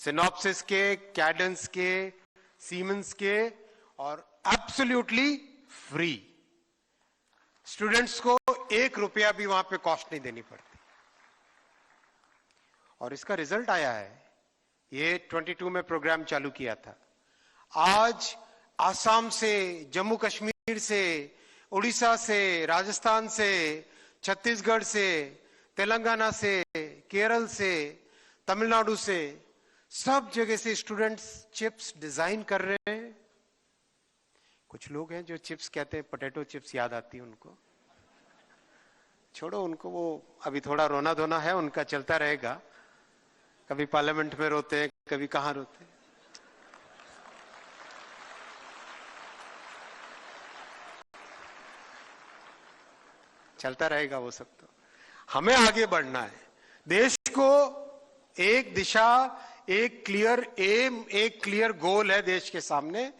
Synopsis के, Cadence के, siemens के, और एब्सोल्युटली फ्री। स्टूडेंट्स को 1 रुपया भी वहां पे कॉस्ट नहीं देनी पड़ती। और इसका रिजल्ट आया है, ये 22 में प्रोग्राम चालू किया था। आज आसाम से, जम्मू कश्मीर से, उड़ीसा से, राजस्थान से, छत्तीसगढ़ से, तेलंगाना से, केरल से, तमिलनाडु से, सब जगह से स्टूडेंट्स चिप्स डिजाइन कर रहे हैं। कुछ लोग हैं जो चिप्स कहते हैं, पोटैटो चिप्स याद आती है उनको। छोड़ो उनको, वो अभी थोड़ा रोना धोना है उनका, चलता रहेगा। कभी पार्लियामेंट में रोते हैं, कभी कहां रोते हैं। चलता रहेगा वो सब। तो हमें आगे बढ़ना है। देश को एक दिशा, एक क्लियर एम, एक क्लियर गोल है देश के सामने,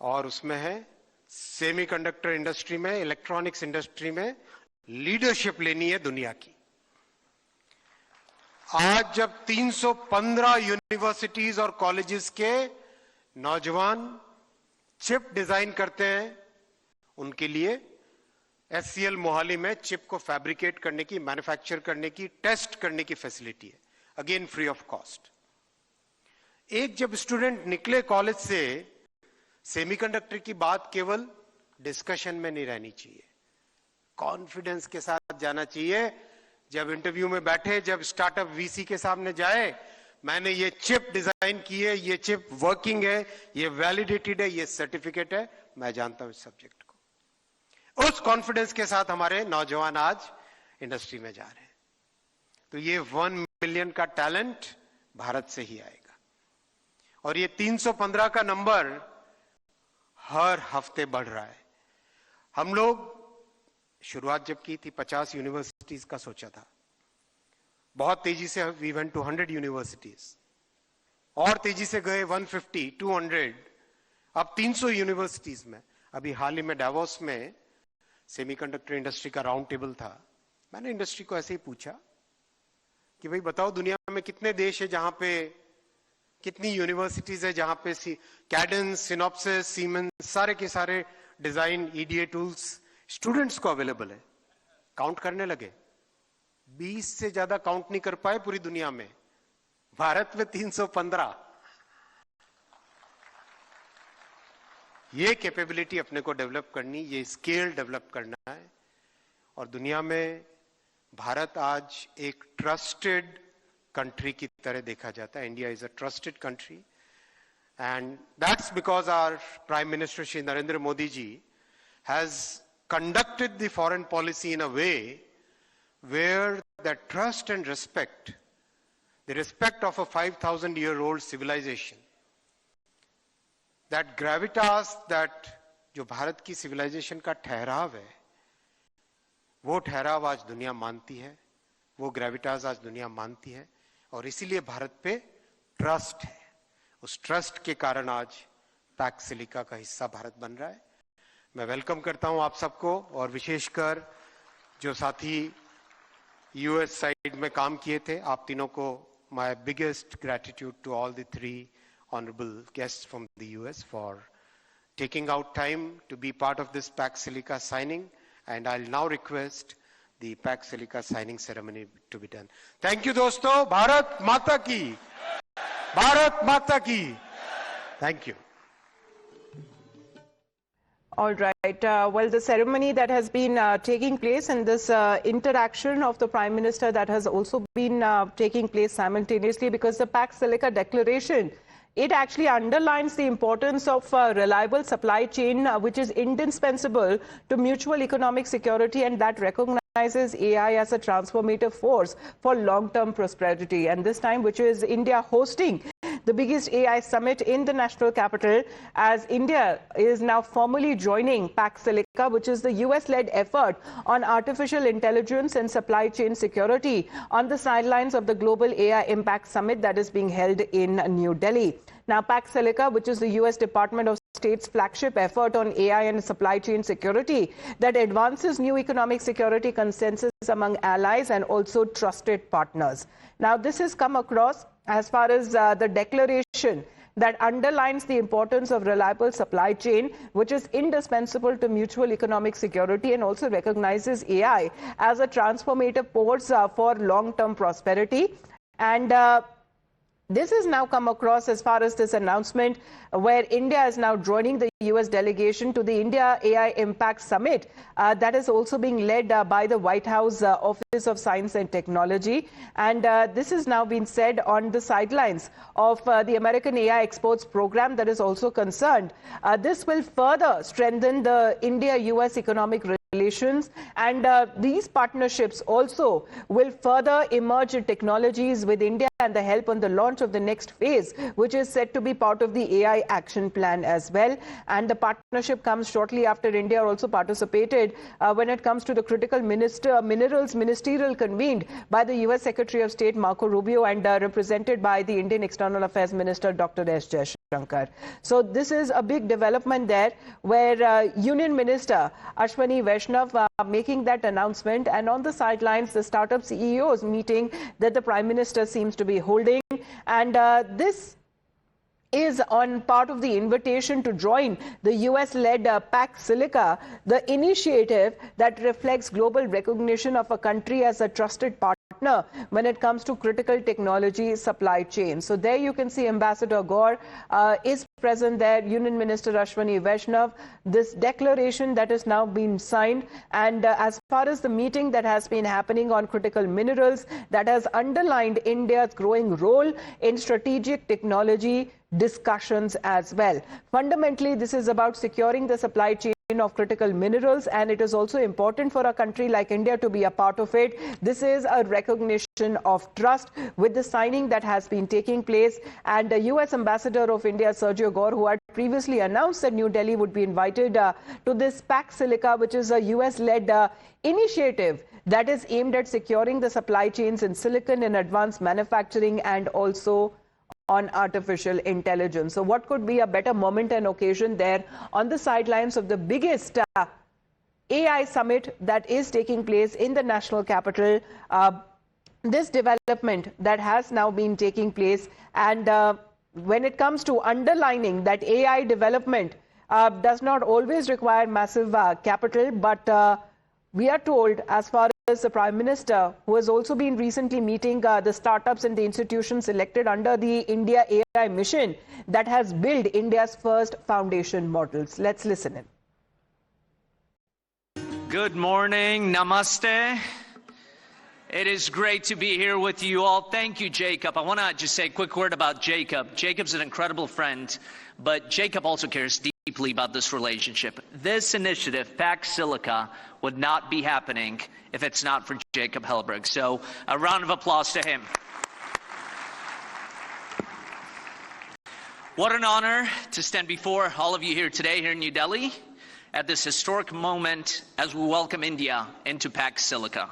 और उसमें है सेमीकंडक्टर इंडस्ट्री में, इलेक्ट्रॉनिक्स इंडस्ट्री में लीडरशिप लेनी है दुनिया की। आज जब 315 यूनिवर्सिटीज और कॉलेजेस के नौजवान चिप डिजाइन करते हैं, उनके लिए एचसीएल मोहाली में चिप को फैब्रिकेट करने की, मैन्युफैक्चर करने की, टेस्ट करने की फैसिलिटी है, अगेन फ्री ऑफ कॉस्ट। एक जब स्टूडेंट निकले कॉलेज से, सेमीकंडक्टर की बात केवल डिस्कशन में नहीं रहनी चाहिए, कॉन्फिडेंस के साथ जाना चाहिए। जब इंटरव्यू में बैठे, जब स्टार्टअप वीसी के सामने जाए, मैंने ये चिप डिजाइन की है, ये चिप वर्किंग है, ये वैलिडेटेड है, ये सर्टिफिकेट है, मैं जानता हूं इस सब्जेक्ट को। उस कॉन्फिडेंस के साथ हमारे नौजवान आज इंडस्ट्री में जा रहे हैं। तो ये 1 मिलियन का टैलेंट भारत से ही आएगा। और ये 315 का नंबर हर हफ्ते बढ़ रहा है। हम लोग शुरुआत जब की थी 50 यूनिवर्सिटीज का सोचा था, बहुत तेजी से वी वेंट टू 100 यूनिवर्सिटीज, और तेजी से गए 150, 200, अब 300 यूनिवर्सिटीज में। अभी हाल ही में डावोस में सेमीकंडक्टर इंडस्ट्री का राउंड टेबल था। मैंने इंडस्ट्री को ऐसे ही पूछा कि भाई बताओ, दुनिया में कितने देश है जहां पे, कितनी यूनिवर्सिटीज है जहां पे कैडेंस, सिनॉप्सिस, सीमेंस, सारे के सारे डिजाइन, ईडीए टूल्स स्टूडेंट्स को अवेलेबल है। काउंट करने लगे, 20 से ज्यादा काउंट नहीं कर पाए पूरी दुनिया में, भारत में 315। ये कैपेबिलिटी अपने को डेवलप करनी, ये स्केल डेवलप करना है। और दुनिया में भारत आज एक ट्रस्टेड कंट्री की तरह देखा जाता है। India is a trusted country, and that's because our prime minister Shri Narendra Modi ji has conducted the foreign policy in a way where the trust and respect, the respect of a 5,000-year-old civilization, that gravitas, that जो भारत की civilization का ठहराव है, वो ठहराव आज दुनिया मानती है, वो gravitas आज दुनिया मानती है, और इसीलिए भारत पे ट्रस्ट है। उस ट्रस्ट के कारण आज पैक्स सिलिका का हिस्सा भारत बन रहा है। मैं वेलकम करता हूं आप सबको, और विशेषकर जो साथी यूएस साइड में काम किए थे, आप तीनों को my biggest gratitude to all the 3 honourable guests from the US for taking out time to be part of this Pax Silica signing, and I will now request the Pax Silica signing ceremony to be done. Thank you दोस्तों। भारत माता की, भारत माता की। Thank you. All right. Well, the ceremony that has been taking place, and this interaction of the Prime Minister that has also been taking place simultaneously, because the PAX Silica Declaration, it actually underlines the importance of reliable supply chain, which is indispensable to mutual economic security, and that recognizes AI as a transformative force for long-term prosperity. And this time, which is India hosting the biggest AI summit in the national capital, as India is now formally joining PAX Silica, which is the US-led effort on artificial intelligence and supply chain security, on the sidelines of the Global AI Impact Summit that is being held in New Delhi. Now, PAX Silica, which is the US Department of State's flagship effort on AI and supply chain security that advances new economic security consensus among allies and also trusted partners. Now, this has come across as far as the declaration that underlines the importance of reliable supply chain, which is indispensable to mutual economic security, and also recognizes AI as a transformative force for long-term prosperity. And this has now come across as far as this announcement where India is now joining the US delegation to the India AI Impact Summit that is also being led by the White House Office of Science and Technology. And this has now been said on the sidelines of the American AI Exports program that is also concerned. This will further strengthen the India-US economic relations, and these partnerships also will further emerge technologies with India and the help on the launch of the next phase, which is set to be part of the AI action plan as well. And the partnership comes shortly after India also participated when it comes to the critical minerals ministerial convened by the US Secretary of State Marco Rubio and represented by the Indian External Affairs Minister Dr. S. Jaishankar. So this is a big development there where Union Minister Ashwini Vaishnaw making that announcement, and on the sidelines the startup CEOs meeting that the Prime Minister seems to be holding, and this is on part of the invitation to join the US-led PAX Silica, the initiative that reflects global recognition of a country as a trusted partner when it comes to critical technology supply chain. So there you can see Ambassador Gore is present there, Union Minister Ashwini Vaishnaw, this declaration that has now been signed, and as far as the meeting that has been happening on critical minerals, that has underlined India's growing role in strategic technology discussions as well. Fundamentally, this is about securing the supply chain of critical minerals, and it is also important for a country like India to be a part of it. This is a recognition of trust with the signing that has been taking place, and the US Ambassador of India, Sergio Gore, who had previously announced that New Delhi would be invited to this PAX Silica, which is a US-led initiative that is aimed at securing the supply chains in silicon and advanced manufacturing and also on artificial intelligence. So what could be a better moment and occasion there on the sidelines of the biggest AI summit that is taking place in the national capital, this development that has now been taking place, and when it comes to underlining that AI development does not always require massive capital, but we are told, as far as the Prime Minister, who has also been recently meeting the startups and the institutions selected under the India AI mission that has built India's first foundation models. Let's listen in. Good morning, namaste. It is great to be here with you all. Thank you, Jacob. I want to just say a quick word about Jacob. Jacob's an incredible friend, but Jacob also cares deeply about this relationship. This initiative, PAX Silica, would not be happening if it's not for Jacob Hellberg. So a round of applause to him. What an honor to stand before all of you here today here in New Delhi at this historic moment as we welcome India into PAX Silica.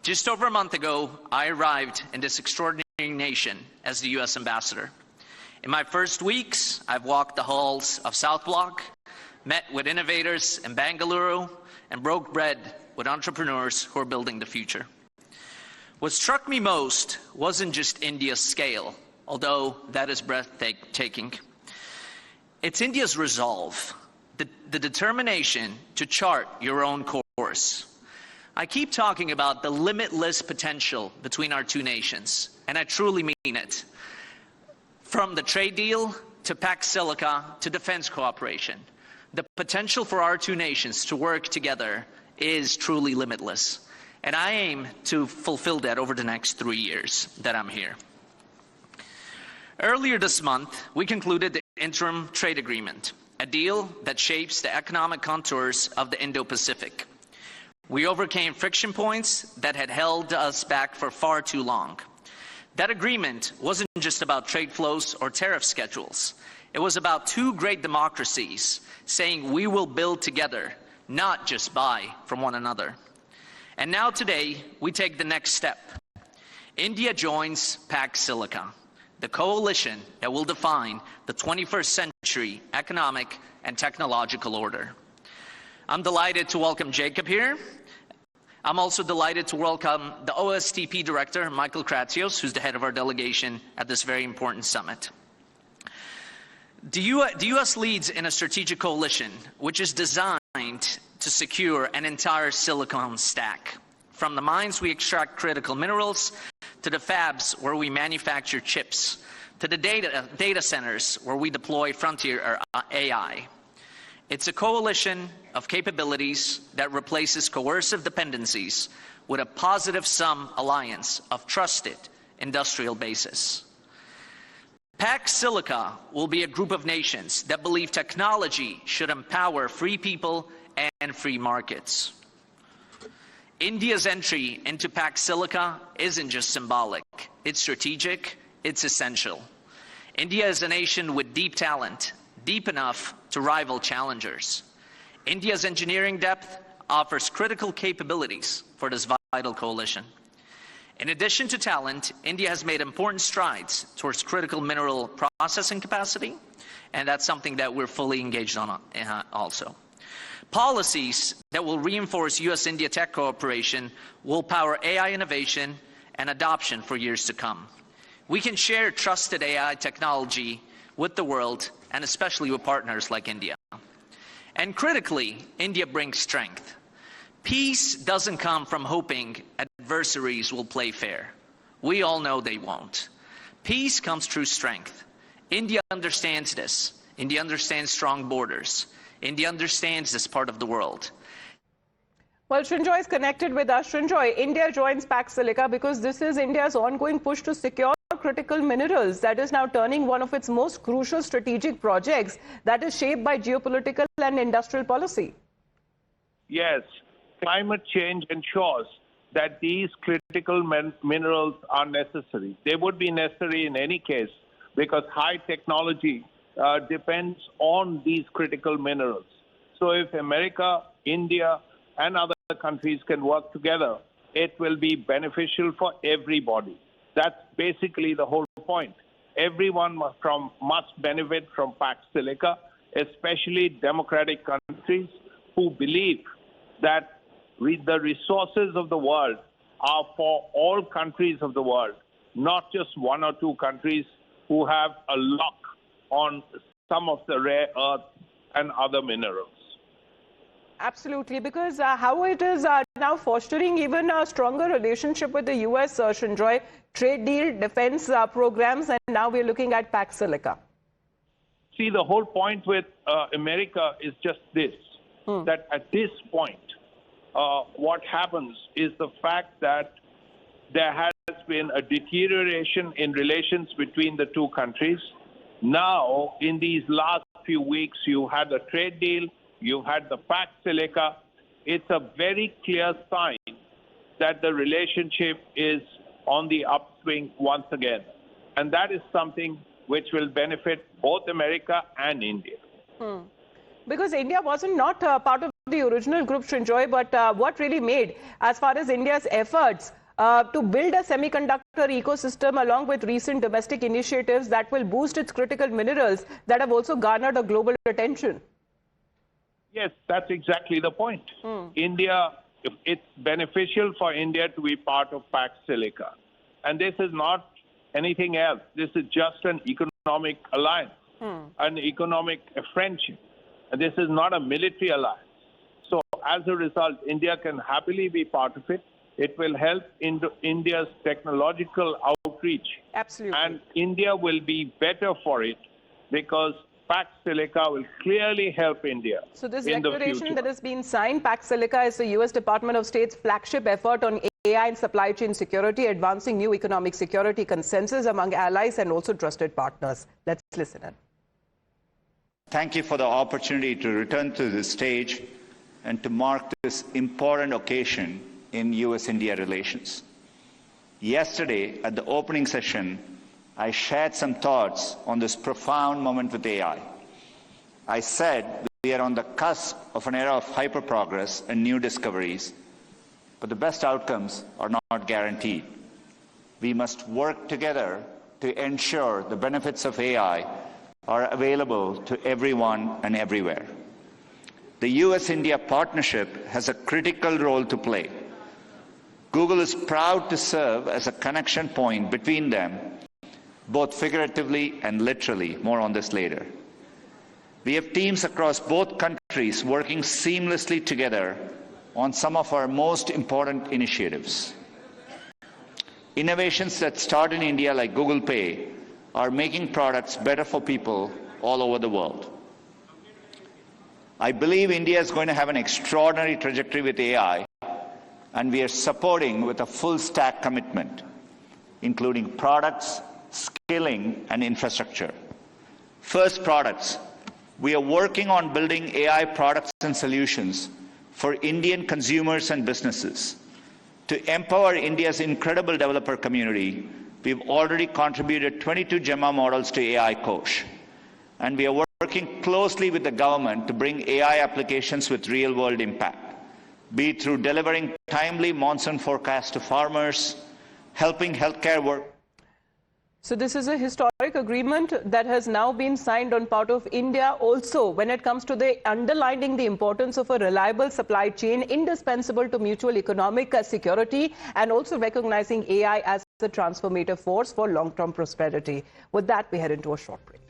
Just over a month ago, I arrived in this extraordinary nation as the US ambassador. In my first weeks, I've walked the halls of South Block, met with innovators in Bengaluru, and broke bread with entrepreneurs who are building the future. What struck me most wasn't just India's scale, although that is breathtaking. It's India's resolve, the determination to chart your own course. I keep talking about the limitless potential between our two nations, and I truly mean it. From the trade deal to PAX Silica to defense cooperation, the potential for our two nations to work together is truly limitless. And I aim to fulfill that over the next 3 years that I'm here. Earlier this month, we concluded the interim trade agreement, a deal that shapes the economic contours of the Indo-Pacific. We overcame friction points that had held us back for far too long. That agreement wasn't just about trade flows or tariff schedules. It was about two great democracies saying we will build together, not just buy from one another. And now today, we take the next step. India joins PAX Silica, the coalition that will define the 21st century economic and technological order. I'm delighted to welcome Jacob here. I'm also delighted to welcome the OSTP Director, Michael Kratsios, who's the head of our delegation at this very important summit. The U.S. leads in a strategic coalition which is designed to secure an entire silicon stack. From the mines we extract critical minerals, to the fabs where we manufacture chips, to the data centers where we deploy frontier AI. It's a coalition of capabilities that replaces coercive dependencies with a positive sum alliance of trusted industrial bases. PAX Silica will be a group of nations that believe technology should empower free people and free markets. India's entry into PAX Silica isn't just symbolic, it's strategic, it's essential. India is a nation with deep talent, deep enough to rival challengers. India's engineering depth offers critical capabilities for this vital coalition. In addition to talent, India has made important strides towards critical mineral processing capacity, and that's something that we're fully engaged on also. Policies that will reinforce US-India tech cooperation will power AI innovation and adoption for years to come. We can share trusted AI technology with the world, and especially with partners like India. And critically, India brings strength. Peace doesn't come from hoping adversaries will play fair. We all know they won't. Peace comes through strength. India understands this. India understands strong borders. India understands this part of the world. Well, Srinjoy is connected with us. Srinjoy, India joins PAX Silica because this is India's ongoing push to secure critical minerals that is now turning one of its most crucial strategic projects that is shaped by geopolitical and industrial policy. Yes, climate change ensures that these critical minerals are necessary. They would be necessary in any case because high technology depends on these critical minerals. So if America, India, and other countries can work together, it will be beneficial for everybody. That's basically the whole point. Everyone must benefit from PAX Silica, especially democratic countries who believe that the resources of the world are for all countries of the world, not just one or two countries who have a lock on some of the rare earth and other minerals. Absolutely, because how it is now fostering even a stronger relationship with the US, Srinjoy, trade deal, defense programs, and now we're looking at PAX Silica. See, the whole point with America is just this, that at this point, what happens is the fact that there has been a deterioration in relations between the two countries. Now, in these last few weeks, you had a trade deal, you had the PAX Silica. It's a very clear sign that the relationship is on the upswing once again. And that is something which will benefit both America and India. Because India wasn't not part of the original group, Srinjoy, but what really made, as far as India's efforts to build a semiconductor ecosystem along with recent domestic initiatives that will boost its critical minerals that have also garnered a global attention. Yes, that's exactly the point. India, it's beneficial for India to be part of PAX Silica. And this is not anything else. This is just an economic alliance, an economic friendship. And this is not a military alliance. So as a result, India can happily be part of it. It will help India's technological outreach. Absolutely. And India will be better for it because PAX Silica will clearly help India. So this in declaration that has been signed, PAX Silica, is the US Department of State's flagship effort on AI and supply chain security, advancing new economic security consensus among allies and also trusted partners. Let's listen in. Thank you for the opportunity to return to this stage and to mark this important occasion in US-India relations. Yesterday, at the opening session, I shared some thoughts on this profound moment with AI. I said we are on the cusp of an era of hyper-progress and new discoveries, but the best outcomes are not guaranteed. We must work together to ensure the benefits of AI are available to everyone and everywhere. The US-India partnership has a critical role to play. Google is proud to serve as a connection point between them, both figuratively and literally. More on this later. We have teams across both countries working seamlessly together on some of our most important initiatives. Innovations that start in India, like Google Pay, are making products better for people all over the world. I believe India is going to have an extraordinary trajectory with AI, and we are supporting with a full stack commitment, including products, skilling, and infrastructure. First, products. We are working on building AI products and solutions for Indian consumers and businesses. To empower India's incredible developer community, we've already contributed 22 Gemma models to AI Kosh. And we are working closely with the government to bring AI applications with real-world impact, be it through delivering timely monsoon forecasts to farmers, helping healthcare work. So this is a historic agreement that has now been signed on part of India also when it comes to the underlining the importance of a reliable supply chain indispensable to mutual economic security, and also recognizing AI as a transformative force for long-term prosperity. With that, we head into a short break.